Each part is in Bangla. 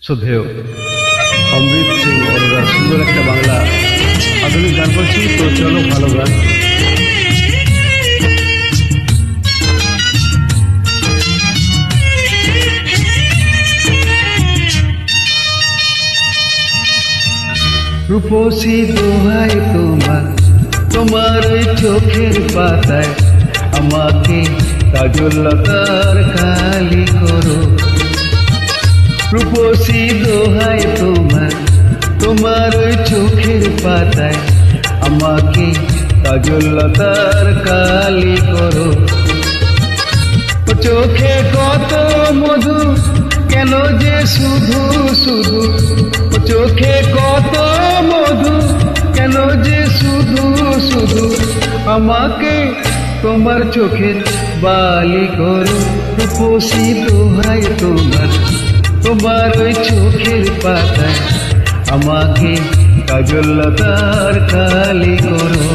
শ্রদ্ধেয় অমৃত সিং অরোরা সুন্দর একটা বাংলা আধুনিক গান করছি। তো চলো ভালো গান। রূপসী দোহাই তোমার, তোমার ওই চোখের পাতায় আমাকে কাজল লতার কালি করো। রূপসী দোহাই তোমার, তোমার ওই চোখের পাতায় আমাকে কাজল লতার কালি করো। চোখে কত মধু, কেন যে শুধু শুধু, চোখে কত মধু, কেন যে শুধু শুধু আমাকে তোমার চোখের বালি করো। রূপসী দোহাই তোমার, তোমার ওই চোখের পাতায় আমাকে কাজল লতার কালি করো।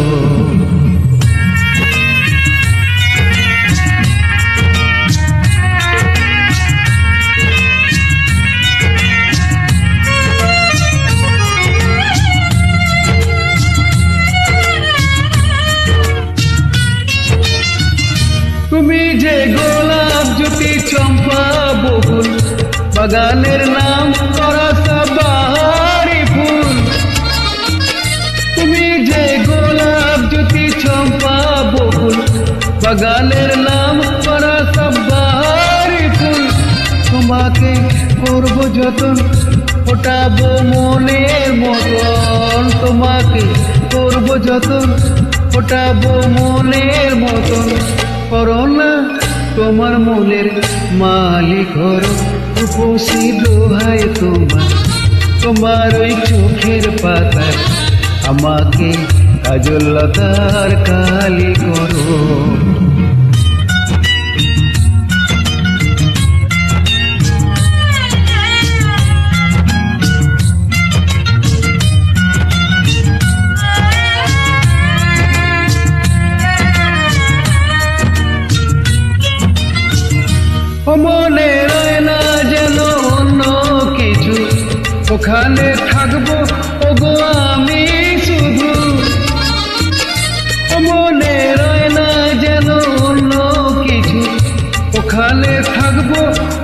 তুমি যে গোলাপ জ্যোতি চম্পা বকুল, বাগানের নাম করা বাহারি ফুল। তুমি যে গোলাপ জ্যোতি চম্পা বকুল, বাগানের নাম করা বাহারি ফুল। তোমাকে করব যতন, ফোটাবো মনের মতন। তোমাকে করব যতন, ফোটাবো মনের মতন। করো না তোমার মনের মালিক হরো। রূপসী দোহাই তোমার, তোমার ওই চোখের পাতায় আমাকে কাজল লতার কালি করো। মনে রয় না যেন অন্য কিছু, ওখানে থাকবো ওগো আমি শুধু। মনে রয় না যেন অন্য কিছু, ওখানে থাকবো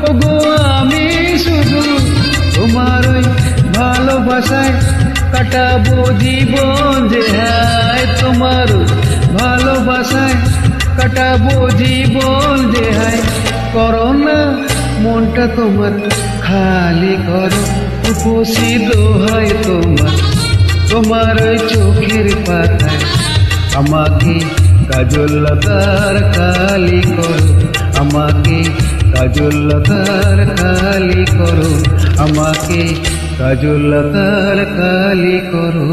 ওগো আমি শুধু। তোমার ওই ভালোবাসায় কাটাবো জীবন যে হায়। তোমার ভালোবাসায় কাটাবো জীবন যে হায়। করো না মনটা তোমার খালি করো। রূপসী দোহাই তোমার, তোমার ওই চোখের পাতায় আমাকে কাজল লতার কালি করো। আমাকে কাজল লতার কালি করো। আমাকে কাজল লতার কালি করো।